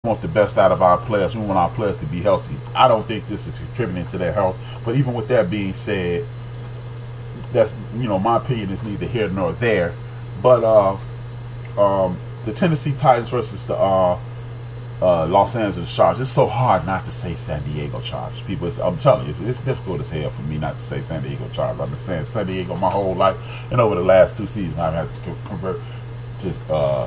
want the best out of our players. We want our players to be healthy. I don't think this is contributing to their health. But even with that being said, that's, my opinion is neither here nor there. But the Tennessee Titans versus the Los Angeles Chargers. It's so hard not to say San Diego Chargers. People, I'm telling you, it's difficult as hell for me not to say San Diego Chargers. I've been saying San Diego my whole life, and over the last 2 seasons, I've had to convert to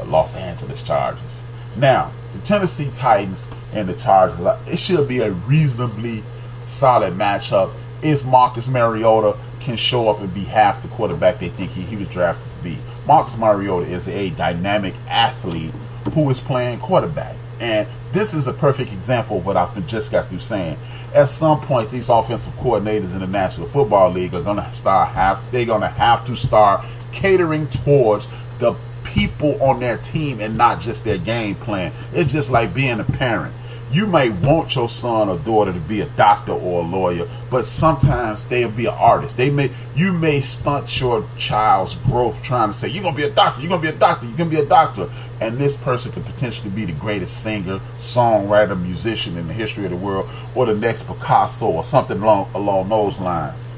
Los Angeles Chargers. Now, the Tennessee Titans and the Chargers, it should be a reasonably solid matchup if Marcus Mariota can show up and be half the quarterback they think he was drafted to be. Marcus Mariota is a dynamic athlete who is playing quarterback. And this is a perfect example of what I've just got through saying. At some point, these offensive coordinators in the National Football League are going to have to start catering towards the people on their team and not just their game plan. It's just like being a parent. You may want your son or daughter to be a doctor or a lawyer, but sometimes they'll be an artist. You may stunt your child's growth trying to say, you're going to be a doctor, you're going to be a doctor, you're going to be a doctor. And this person could potentially be the greatest singer, songwriter, musician in the history of the world, or the next Picasso or something along those lines.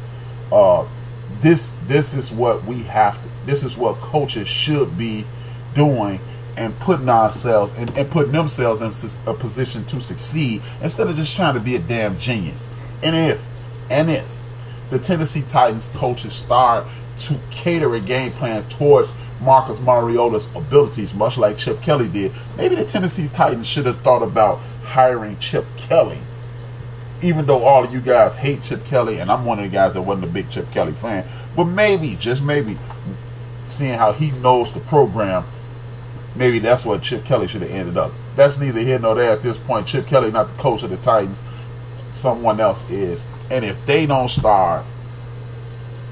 This is what we have to, this is what coaches should be doing and putting ourselves and putting themselves in a position to succeed instead of just trying to be a damn genius. And if the Tennessee Titans coaches start to cater a game plan towards Marcus Mariota's abilities, much like Chip Kelly did, maybe the Tennessee Titans should have thought about hiring Chip Kelly. Even though all of you guys hate Chip Kelly, and I'm one of the guys that wasn't a big Chip Kelly fan, but maybe, just maybe, seeing how he knows the program, maybe that's what Chip Kelly should have ended up. That's neither here nor there at this point. Chip Kelly not the coach of the Titans. Someone else is. And if they don't start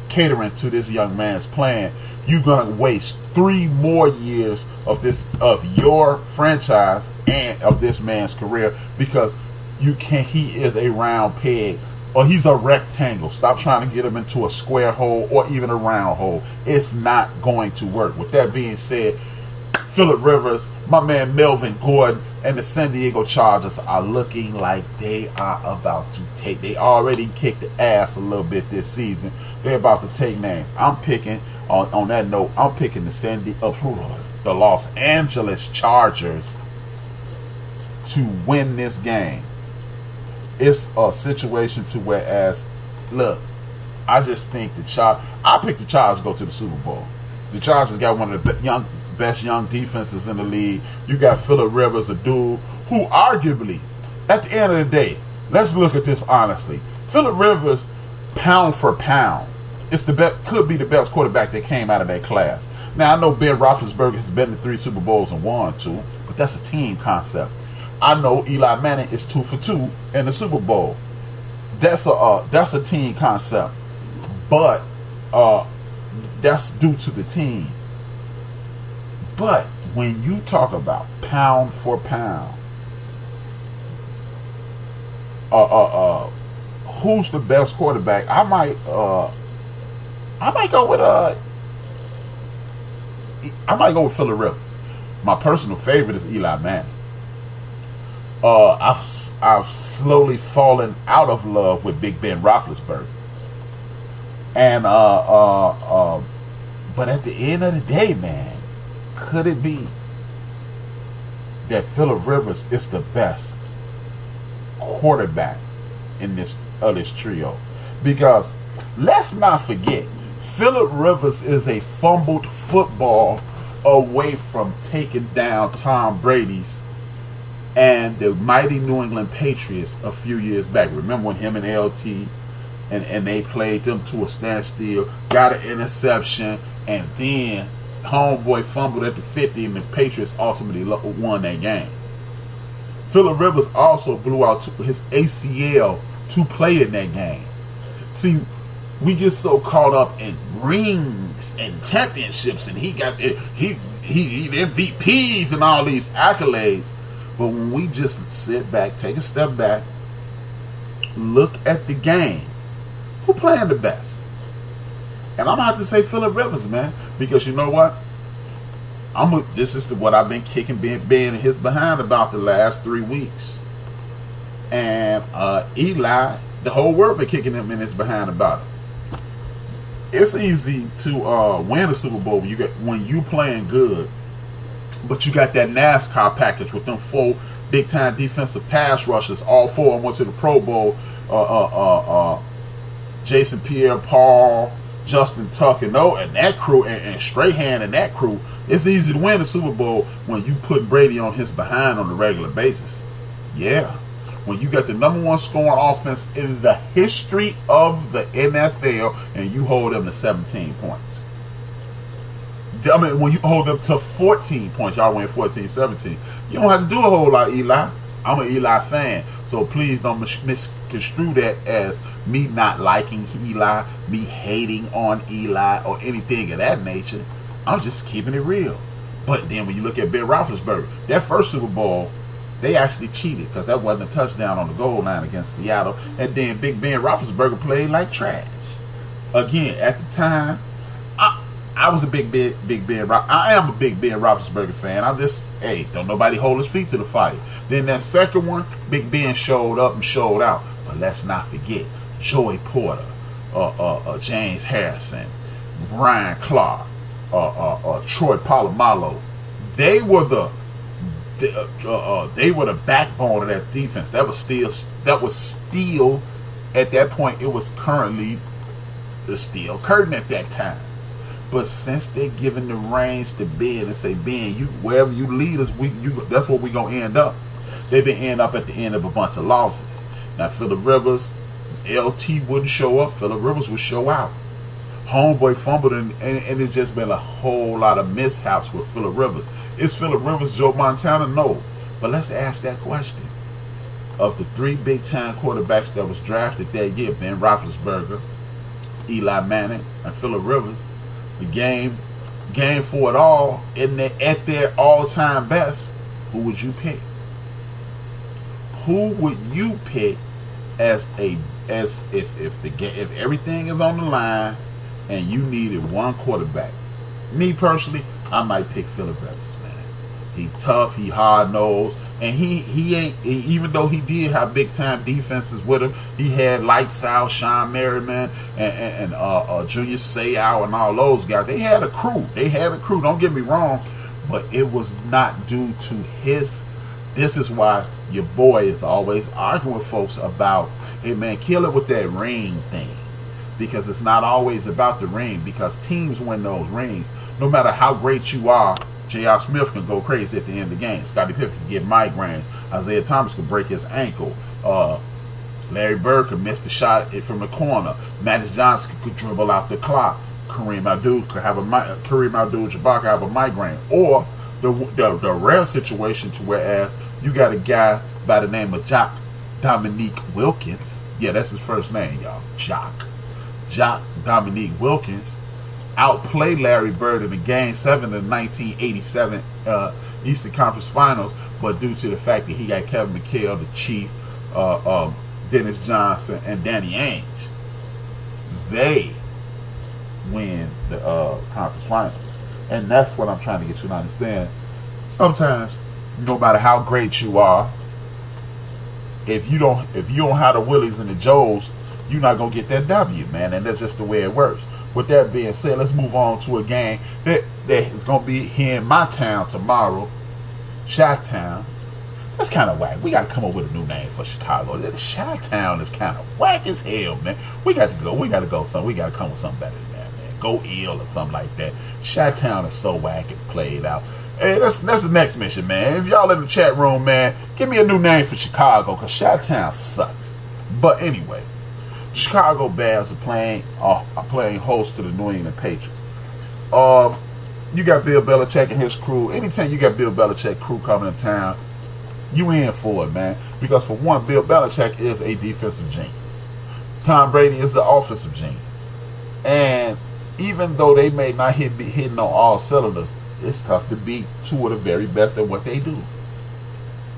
catering to this young man's plan, you're going to waste 3 more years of your franchise and of this man's career, because he is a round peg, or he's a rectangle. Stop trying to get him into a square hole or even a round hole. It's not going to work. With that being said, Phillip Rivers, my man Melvin Gordon, and the San Diego Chargers are looking like they are about to take. They already kicked the ass a little bit this season. They're about to take names. I'm picking, on that note, I'm picking the Los Angeles Chargers to win this game. It's a situation to whereas, look, I just think I picked the Chargers to go to the Super Bowl. The Chargers got one of the best young defenses in the league. You got Phillip Rivers, a dude who arguably, at the end of the day, let's look at this honestly. Phillip Rivers, pound for pound, could be the best quarterback that came out of that class. Now, I know Ben Roethlisberger has been to 3 Super Bowls and won 2, but that's a team concept. I know Eli Manning is 2 for 2 in the Super Bowl. That's a team concept, but that's due to the team. But when you talk about pound for pound, who's the best quarterback? I might go with Phillip Rivers. My personal favorite is Eli Manning. I've slowly fallen out of love with Big Ben Roethlisberger, and but at the end of the day, man, could it be that Phillip Rivers is the best quarterback in this trio? Because let's not forget, Phillip Rivers is a fumbled football away from taking down Tom Brady's and the mighty New England Patriots a few years back. Remember when him and LT and they played them to a standstill, got an interception, and then homeboy fumbled at the 50 and the Patriots ultimately won that game. Phillip Rivers also blew out his ACL to play in that game. See, we get so caught up in rings and championships, and he MVPs and all these accolades. But when we just sit back, take a step back, look at the game, who playing the best? And I'm going to have to say Phillip Rivers, man, because you know what? This is what I've been kicking Ben his behind about the last 3 weeks. And Eli, the whole world been kicking him in his behind about it. It's easy to win a Super Bowl when you playing good, but you got that NASCAR package with them 4 big time defensive pass rushers. All 4 of them went to the Pro Bowl. Jason Pierre-Paul, Justin Tuck, and that crew, and Strahan and that crew. It's easy to win a Super Bowl when you put Brady on his behind on a regular basis. Yeah. When you got the #1 scoring offense in the history of the NFL and you hold them to 17 points. I mean, when you hold them to 14 points, y'all win 14-17. You don't have to do a whole lot, Eli. I'm an Eli fan, so please don't misconstrue that as me not liking Eli, me hating on Eli, or anything of that nature. I'm just keeping it real. But then when you look at Ben Roethlisberger, that first Super Bowl, they actually cheated because that wasn't a touchdown on the goal line against Seattle. And then Big Ben Roethlisberger played like trash. Again, at the time, I was a Big Ben. I am a Big Ben Roethlisberger fan. I'm just, hey, don't nobody hold his feet to the fire. Then that second one, Big Ben showed up and showed out. But let's not forget Joey Porter, James Harrison, Brian Clark, Troy Polamalu. They were the backbone of that defense. That was still at that point. It was currently the steel curtain at that time. But since they're giving the reins to Ben and say, Ben, you wherever you lead us, that's where we're gonna end up. They've been end up at the end of a bunch of losses. Now Phillip Rivers, LT wouldn't show up. Phillip Rivers would show out. Homeboy fumbled, and it's just been a whole lot of mishaps with Phillip Rivers. Is Phillip Rivers Joe Montana? No. But let's ask that question. Of the 3 big-time quarterbacks that was drafted that year, Ben Roethlisberger, Eli Manning, and Phillip Rivers, the game for it all, at their all-time best, who would you pick? Who would you pick if everything is on the line and you needed one quarterback? Me personally, I might pick Phillip Rivers, man. He tough, he hard nosed, and he ain't, even though he did have big time defenses with him, he had Lights Out, Sean Merriman, and Julius Seau and all those guys. They had a crew. Don't get me wrong, but it was not due to his. This is why your boy is always arguing with folks about, hey man, kill it with that ring thing. Because it's not always about the ring, because teams win those rings. No matter how great you are, J.R. Smith can go crazy at the end of the game. Scottie Pippen can get migraines. Isaiah Thomas can break his ankle. Larry Bird could miss the shot from the corner. Magic Johnson could dribble out the clock. Kareem Abdul-Jabbar could have a migraine. Or the rare situation to whereas you got a guy by the name of Jock Dominique Wilkins. Yeah, that's his first name, y'all. Jock Dominique Wilkins outplayed Larry Bird in the Game 7 of the 1987 Eastern Conference Finals, but due to the fact that he got Kevin McHale, the Chief, Dennis Johnson, and Danny Ainge, they win the conference finals. And that's what I'm trying to get you to understand. Sometimes, no matter how great you are, if you don't have the Willies and the Joes, you're not gonna get that W, man. And that's just the way it works. With that being said, let's move on to a game that is gonna be here in my town tomorrow, Chi-Town. That's kind of whack. We got to come up with a new name for Chicago. Chi-Town is kind of whack as hell, man. We got to go something. We got to come with something better than that, man. Go ill or something like that. Chi-Town is so whack and played out. Hey, that's the next mission, man. If y'all in the chat room, man, give me a new name for Chicago, because Chi-Town sucks. But anyway, the Chicago Bears are playing host to the New England Patriots. You got Bill Belichick and his crew. Anytime you got Bill Belichick crew coming to town, you in for it, man. Because for one, Bill Belichick is a defensive genius. Tom Brady is the offensive genius. And even though they may not be hitting on all cylinders, it's tough to beat two of the very best at what they do.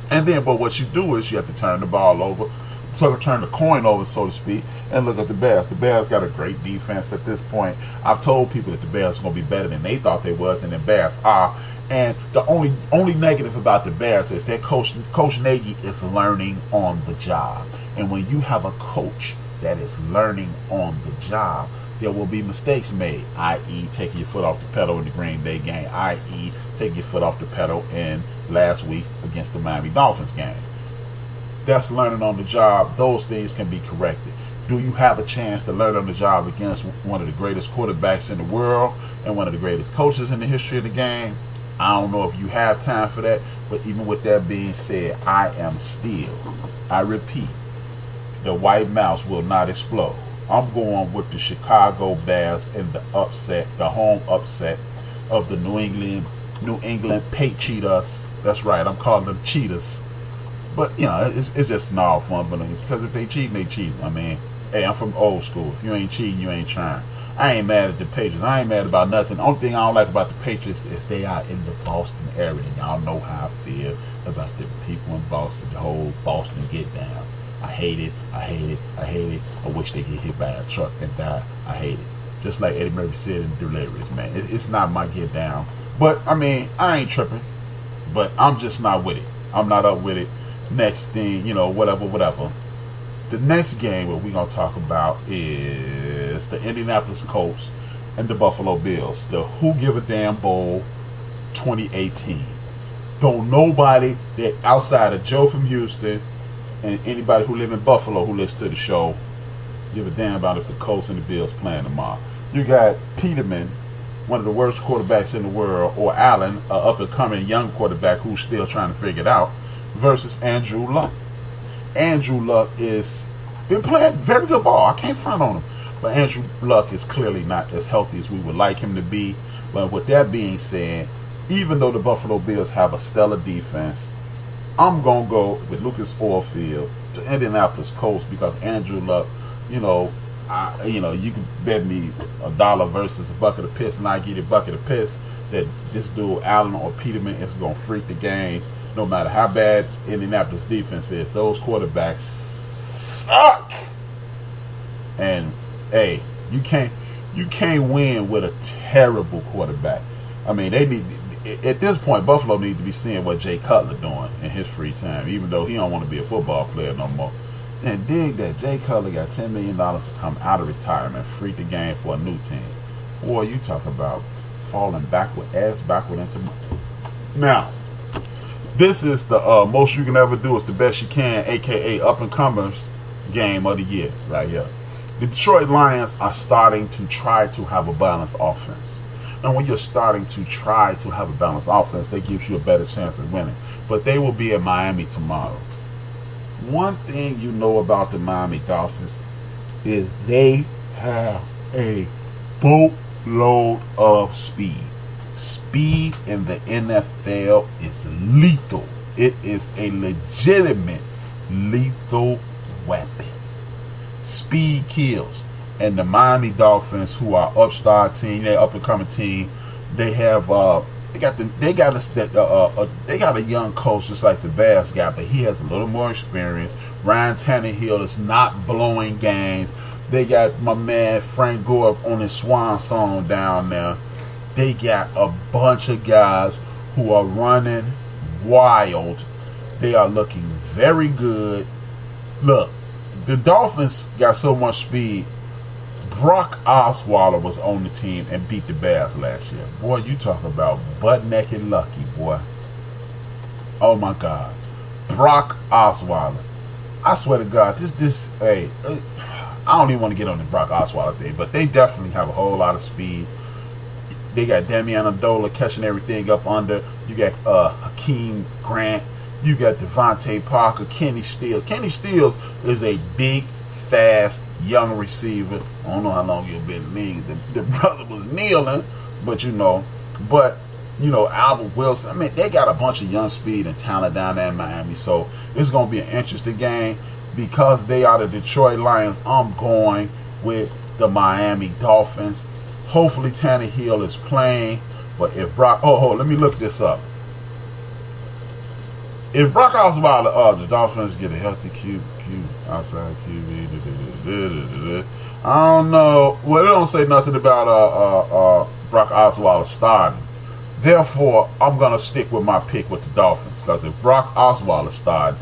And then, but what you do is you have to turn the ball over. turn the coin over, so to speak, and look at the Bears. The Bears got a great defense at this point. I've told people that the Bears are going to be better than they thought they was, and the Bears are. And the only negative about the Bears is that Coach Nagy is learning on the job. And when you have a coach that is learning on the job, there will be mistakes made, i.e. taking your foot off the pedal in the Green Bay game, i.e. taking your foot off the pedal in last week against the Miami Dolphins game. That's learning on the job. Those things can be corrected. Do you have a chance to learn on the job against one of the greatest quarterbacks in the world and one of the greatest coaches in the history of the game? I don't know if you have time for that, but even with that being said, I repeat, the White Mouse will not explode. I'm going with the Chicago Bears in the home upset of the New England Patriots. That's right, I'm calling them cheaters. But, it's just an all fun. But because if they cheating, they cheating. I mean, hey, I'm from old school. If you ain't cheating, you ain't trying. I ain't mad at the Patriots. I ain't mad about nothing. The only thing I don't like about the Patriots is they are in the Boston area. And y'all know how I feel about the people in Boston, the whole Boston get down. I hate it. I wish they get hit by a truck and die. I hate it. Just like Eddie Murphy said in Delirious, man. It's not my get down. But, I mean, I ain't tripping. But I'm just not with it. I'm not up with it. Next thing, whatever. The next game what we're going to talk about is the Indianapolis Colts and the Buffalo Bills. The Who Give a Damn Bowl 2018. Don't nobody that outside of Joe from Houston and anybody who live in Buffalo who listens to the show give a damn about if the Colts and the Bills playing tomorrow. You got Peterman, one of the worst quarterbacks in the world, or Allen, an up-and-coming young quarterback who's still trying to figure it out, versus Andrew Luck. Andrew Luck is been playing very good ball. I can't front on him. But Andrew Luck is clearly not as healthy as we would like him to be. But with that being said, even though the Buffalo Bills have a stellar defense, I'm going to go with Lucas Oilfield to Indianapolis Colts because Andrew Luck, you can bet me $1 versus a bucket of piss, and I get a bucket of piss that this dude Allen or Peterman is going to freak the game. No matter how bad Indianapolis defense is, those quarterbacks suck. And hey, you can't win with a terrible quarterback. I mean, they need at this point Buffalo needs to be seeing what Jay Cutler doing in his free time, even though he don't want to be a football player no more. And dig that Jay Cutler got $10 million to come out of retirement, freak the game for a new team. Boy, you talk about falling backward into now. This is the most you can ever do is the best you can, a.k.a. up-and-comers game of the year right here. The Detroit Lions are starting to try to have a balanced offense. And when you're starting to try to have a balanced offense, that gives you a better chance of winning. But they will be in Miami tomorrow. One thing you know about the Miami Dolphins is they have a boatload of speed. Speed in the NFL is lethal. It is a legitimate lethal weapon. Speed kills. And the Miami Dolphins, who are upstart team, they're up and coming team, they have they got a young coach just like the Bears got, but he has a little more experience. Ryan Tannehill is not blowing games. They got my man Frank Gore on his swan song down there. They got a bunch of guys who are running wild. They are looking very good. Look, the Dolphins got so much speed. Brock Osweiler was on the team and beat the Bears last year. Boy, you talk about butt-naked lucky, boy. Oh, my God. Brock Osweiler. I swear to God, I don't even want to get on the Brock Osweiler thing, but they definitely have a whole lot of speed. They got Damian Amendola catching everything up under. You got Hakeem Grant. You got Devontae Parker, Kenny Stills. Kenny Stills is a big, fast, young receiver. I don't know how long you've been in the league. The brother was kneeling, but Albert Wilson. I mean, they got a bunch of young speed and talent down there in Miami. So it's going to be an interesting game. Because they are the Detroit Lions, I'm going with the Miami Dolphins. Hopefully Tannehill is playing. But if Brock... let me look this up. if Brock Osweiler, the Dolphins get a healthy outside QB, I don't know. Well, they don't say nothing about Brock Osweiler starting. Therefore, I'm gonna stick with my pick with the Dolphins because if Brock Osweiler started,